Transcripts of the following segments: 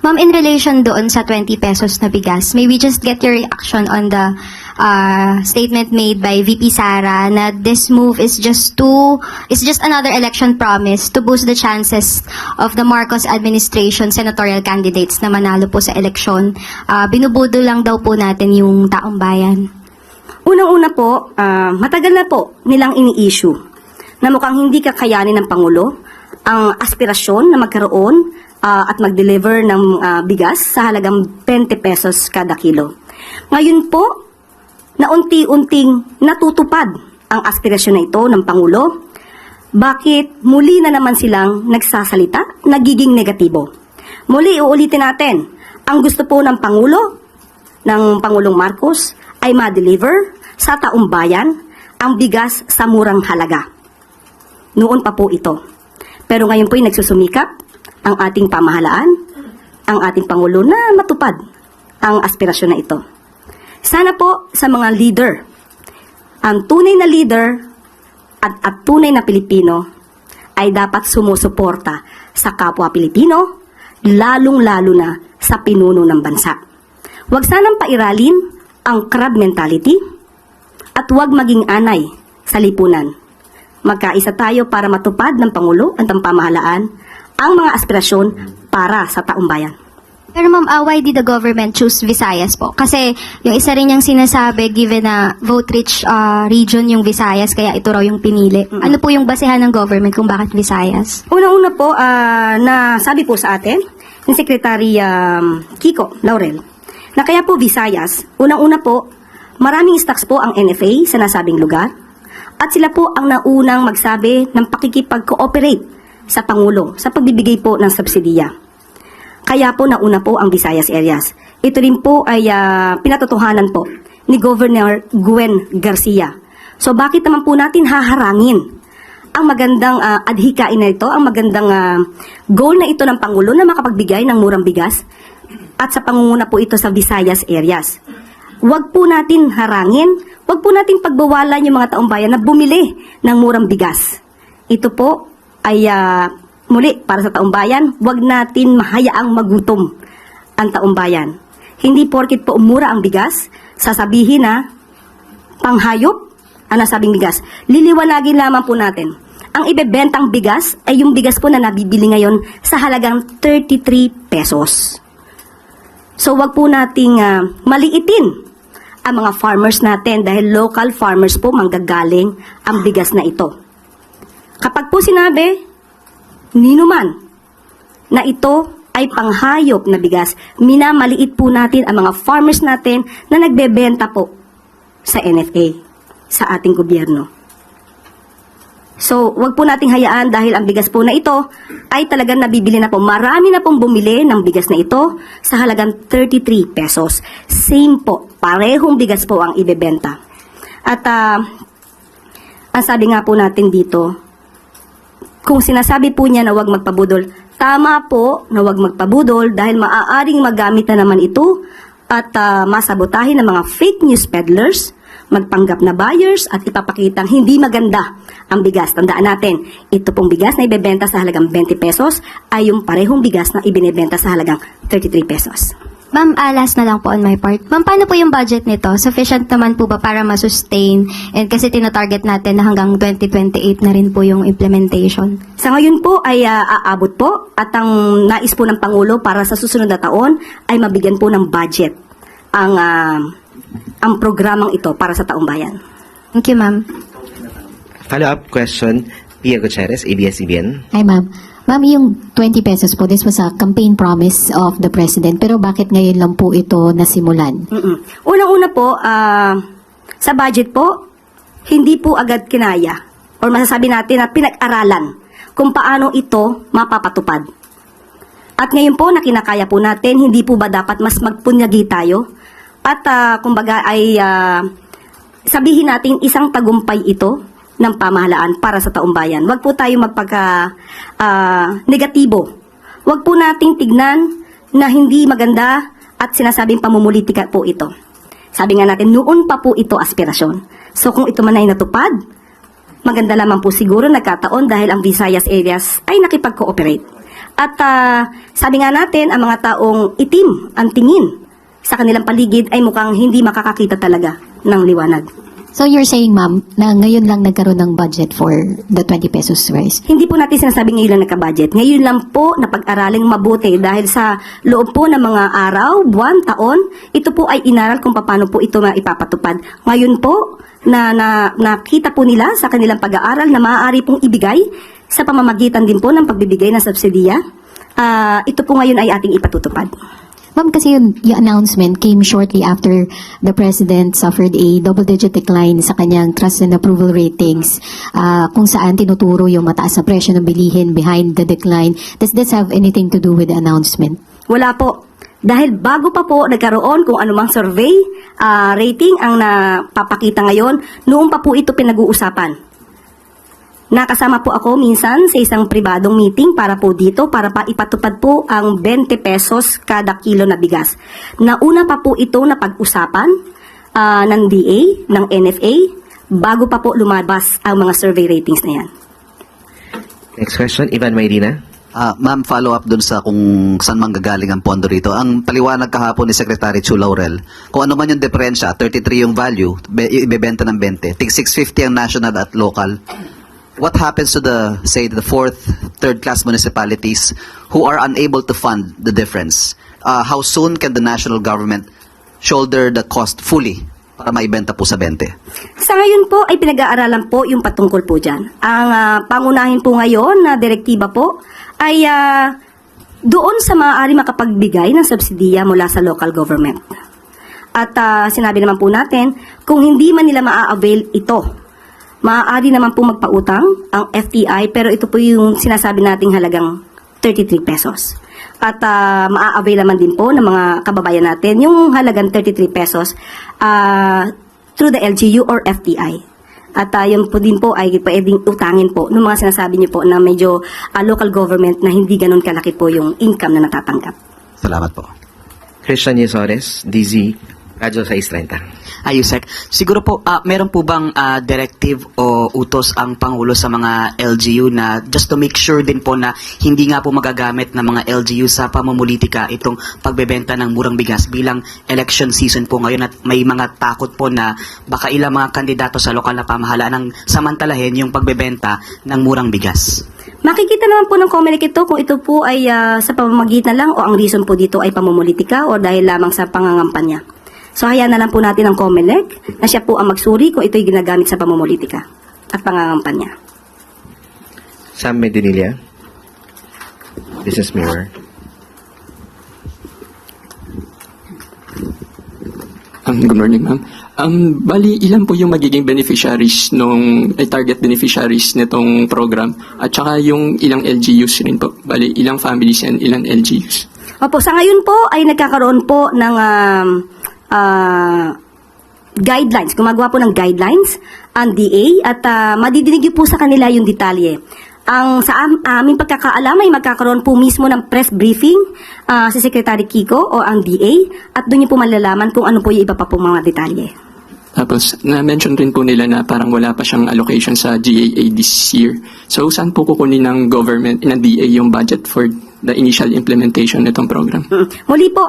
Ma'am, in relation doon sa 20 pesos na bigas, may we just get your reaction on the statement made by VP Sara na this move is just another election promise to boost the chances of the Marcos administration senatorial candidates na manalo po sa eleksyon. Binubudo lang daw po natin yung taong bayan. Unang-una po, matagal na po nilang ini-issue na mukhang hindi kakayanin ng Pangulo ang aspirasyon na magkaroon at mag-deliver ng bigas sa halagang 20 pesos kada kilo. Ngayon po, na unti-unting natutupad ang aspirasyon na ito ng Pangulo, bakit muli na naman silang nagsasalita, nagiging negatibo? Muli, uulitin natin, ang gusto po ng Pangulo, ng Pangulong Marcos, ay ma-deliver sa taong bayan ang bigas sa murang halaga. Noon pa po ito. Pero ngayon po ay nagsusumikap ang ating pamahalaan, ang ating Pangulo na matupad ang aspirasyon na ito. Sana po sa mga leader, ang tunay na leader at tunay na Pilipino ay dapat sumusuporta sa kapwa Pilipino, lalong-lalo na sa pinuno ng bansa. Huwag sanang pairalin ang crab mentality at huwag maging anay sa lipunan. Magkaisa tayo para matupad ng Pangulo at ng pamahalaan ang mga aspirasyon para sa taong bayan. Pero ma'am, why did the government choose Visayas po? Kasi yung isa rin niyang sinasabi, given na vote-rich region yung Visayas, kaya ito raw yung pinili. Ano po yung basehan ng government kung bakit Visayas? Una-una po, na sabi po sa atin, ni Secretary Kiko Laurel, na kaya po Visayas, unang-una po, maraming stocks po ang NFA sa nasabing lugar, at sila po ang naunang magsabi ng pakikipag-cooperate sa Pangulo sa pagbibigay po ng subsidiya. Kaya po nauna po ang Visayas areas. Ito rin po ay pinatotohanan po ni Governor Gwen Garcia. So bakit naman po natin haharangin ang magandang adhikain na ito, ang magandang goal na ito ng Pangulo na makapagbigay ng murang bigas at sa pangunguna po ito sa Visayas areas. Huwag po natin harangin, huwag po natin pagbawalan yung mga taong bayan na bumili ng murang bigas. Ito po ay muli para sa taong bayan, huwag natin mahayaang magutom ang taong bayan. Hindi porkit po umura ang bigas, sasabihin na panghayop ang nasabing bigas. Liliwanagin lamang po natin. Ang ibebentang bigas ay yung bigas po na nabibili ngayon sa halagang 33 pesos. So wag po nating maliitin ang mga farmers natin dahil local farmers po manggagaling ang bigas na ito. Kapag po sinabi, ninuman, na ito ay panghayop na bigas, minamaliit po natin ang mga farmers natin na nagbebenta po sa NFA, sa ating gobyerno. So, wag po nating hayaan dahil ang bigas po na ito ay talagang nabibili na po. Marami na pong bumili ng bigas na ito sa halagang 33 pesos. Same po, parehong bigas po ang ibebenta. At ang sabi nga po natin dito, kung sinasabi po niya na huwag magpabudol, tama po na huwag magpabudol dahil maaaring magamit na naman ito at masabotahin ng mga fake news peddlers, magpanggap na buyers at ipapakitang hindi maganda ang bigas. Tandaan natin, ito pong bigas na ibebenta sa halagang 20 pesos ay yung parehong bigas na ibinebenta sa halagang 33 pesos. Ma'am, last na lang po on my part. Ma'am, paano po yung budget nito? Sufficient naman po ba para ma-sustain? And kasi tinatarget natin na hanggang 2028 na rin po yung implementation. Sa ngayon po ay aabot po at ang nais po ng Pangulo para sa susunod na taon ay mabigyan po ng budget ang programang ito para sa taong bayan. Thank you, ma'am. Follow-up question, Pia Gutierrez, ABS-CBN. Hi, ma'am. Ma'am, yung 20 pesos po, this was a campaign promise of the President. Pero bakit ngayon lang po ito nasimulan? Unang-una po, sa budget po, hindi po agad kinaya or masasabi natin na pinag-aralan kung paano ito mapapatupad. At ngayon po, na kinakaya po natin, hindi po ba dapat mas magpunyagi tayo? At kumbaga ay sabihin natin isang tagumpay ito ng pamahalaan para sa taong bayan. Huwag po tayo magpaka-negatibo. Huwag po nating tignan na hindi maganda at sinasabing pamumulitika po ito. Sabi nga natin, noon pa po ito aspirasyon. So kung ito man ay natupad, maganda lamang po siguro nagkataon dahil ang Visayas areas ay nakipag-cooperate. At sabi nga natin, ang mga taong itim ang tingin sa kanilang paligid ay mukhang hindi makakakita talaga ng liwanag. So you're saying, ma'am, na ngayon lang nagkaroon ng budget for the 20 pesos rice? Hindi po natin sinasabi ngayon lang nagka-budget. Ngayon lang po na pag-araling mabuti dahil sa loob po ng mga araw, buwan, taon, ito po ay inaral kung paano po ito maipapatupad. Ngayon po, na nakita po nila sa kanilang pag-aaral na maaari pong ibigay sa pamamagitan din po ng pagbibigay ng subsidiya. Ito po ngayon ay ating ipatutupad. Ma'am, kasi yung announcement came shortly after the President suffered a double-digit decline sa kanyang trust and approval ratings, kung saan tinuturo yung mataas na presyo ng bilihin behind the decline. Does this have anything to do with the announcement? Wala po. Dahil bago pa po nagkaroon kung anumang survey, rating ang napapakita ngayon, noon pa po ito pinag-uusapan. Nakasama po ako minsan sa isang pribadong meeting para po dito, para pa ipatupad po ang 20 pesos kada kilo na bigas. Nauna pa po ito na pag-usapan ng DA, ng NFA, bago pa po lumabas ang mga survey ratings na yan. Next question, Ivan Mayrina. Ma'am, follow up dun sa kung saan manggagaling ang pondo rito. Ang paliwanag kahapon ni Secretary Chu Laurel, kung ano man yung diferensya, 33 yung value, ibebenta ng 20. Tig 650 ang national at local. What happens to the fourth, third class municipalities who are unable to fund the difference? How soon can the national government shoulder the cost fully para maibenta po sa 20? Sa ngayon po ay pinag-aaralan po yung patungkol po dyan. Ang pangunahin po ngayon na direktiba po ay doon sa maaari makapagbigay ng subsidiya mula sa local government. At sinabi naman po natin, kung hindi man nila maa-avail ito, maaari naman po magpautang ang FTI, pero ito po yung sinasabi nating halagang 33 pesos. At maa-avail naman din po ng mga kababayan natin yung halagang 33 pesos through the LGU or FTI. At yun po din po ay pwedeng utangin po ng mga sinasabi niyo po na medyo local government na hindi ganun kalaki po yung income na natatanggap. Salamat po. Christian Yesores, DZ, Radyo 630. Yusek, siguro po, meron po bang directive o utos ang Pangulo sa mga LGU na just to make sure din po na hindi nga po magagamit ng mga LGU sa pamumulitika itong pagbebenta ng murang bigas bilang election season po ngayon at may mga takot po na baka ilang mga kandidato sa lokal na pamahalaan ang samantalahin yung pagbebenta ng murang bigas? Makikita naman po ng COMELEC ito kung ito po ay sa pamamagitan lang o ang reason po dito ay pamumulitika o dahil lamang sa pangangampanya. So, hayaan na lang po natin ang COMELEC na siya po ang magsuri kung ito'y ginagamit sa pamumulitika at pangangampanya. Sam Medinilla, Business Mirror. Good morning, ma'am. Bali, ilan po yung magiging beneficiaries target beneficiaries nitong program? At saka yung ilang LGUs rin po. Bali, ilang families and ilang LGUs? Opo, sa ngayon po ay nagkakaroon po ng guidelines. Gumagawa po ng guidelines ang DA at madidinig po sa kanila yung detalye. Ang sa aming pagkakaalam ay magkakaroon po mismo ng press briefing si Secretary Kiko o ang DA at doon niyo po malalaman kung ano po yung iba pa po mga detalye. Tapos, na-mention rin po nila na parang wala pa siyang allocation sa GAA this year. So, saan po kukunin ng government, ng DA yung budget for the initial implementation nitong program? Muli po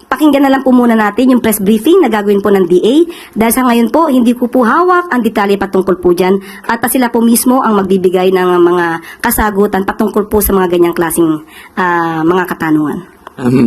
pakinggan na lang po muna natin yung press briefing na gagawin po ng DA dahil sa ngayon po hindi ko po hawak ang detalye patungkol po dyan at sila po mismo ang magbibigay ng mga kasagutan patungkol po sa mga ganyang klaseng mga katanungan.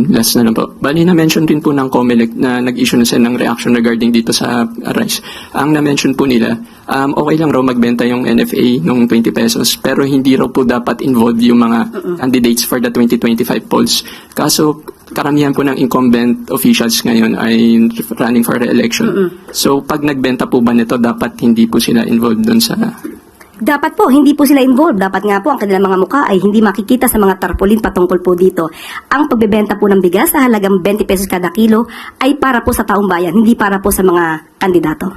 Last na lang po. Bali, na-mention din po ng COMELEC na nag-issue na sila ng reaction regarding dito sa rice. Ang na-mention po nila, okay lang raw magbenta yung NFA nung 20 pesos pero hindi raw po dapat involved yung mga candidates for the 2025 polls. Kaso, karamihan po ng incumbent officials ngayon ay running for re-election. So, pag nagbenta po ba nito, dapat hindi po sila involved dun sa... Dapat po, hindi po sila involved. Dapat nga po, ang kanilang mga mukha ay hindi makikita sa mga tarpaulin patungkol po dito. Ang pagbebenta po ng bigas sa halagang 20 pesos kada kilo ay para po sa taong bayan, hindi para po sa mga kandidato.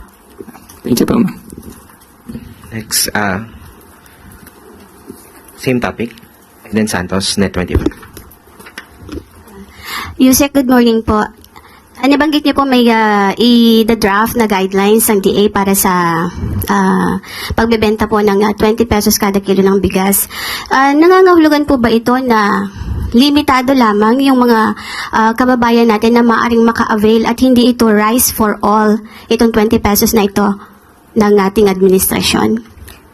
Thank you po, ma'am. Next, same topic. Eden Santos, Net 21. Yusek, good morning po. Nabanggit niyo po may the draft na guidelines ng DA para sa pagbebenta po ng 20 pesos kada kilo ng bigas. Nangangahulugan po ba ito na limitado lamang yung mga kababayan natin na maaring maka-avail at hindi ito rice for all, itong 20 pesos na ito ng ating administrasyon?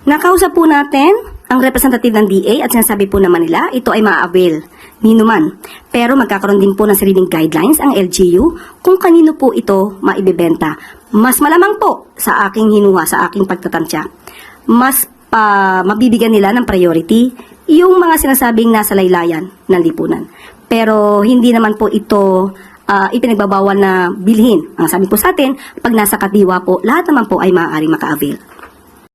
Nakausap po natin ang representative ng DA at sinasabi po naman nila ito ay maa-avail nino man. Pero magkakaroon din po ng sariling guidelines ang LGU kung kanino po ito maibebenta. Mas malamang po sa aking hinuha, sa aking pagtatansya, mas mabibigyan nila ng priority yung mga sinasabing nasa laylayan ng lipunan. Pero hindi naman po ito ipinagbabawal na bilhin. Ang sabi po sa atin, pag nasa kadiwa po, lahat naman po ay maaaring maka-avail.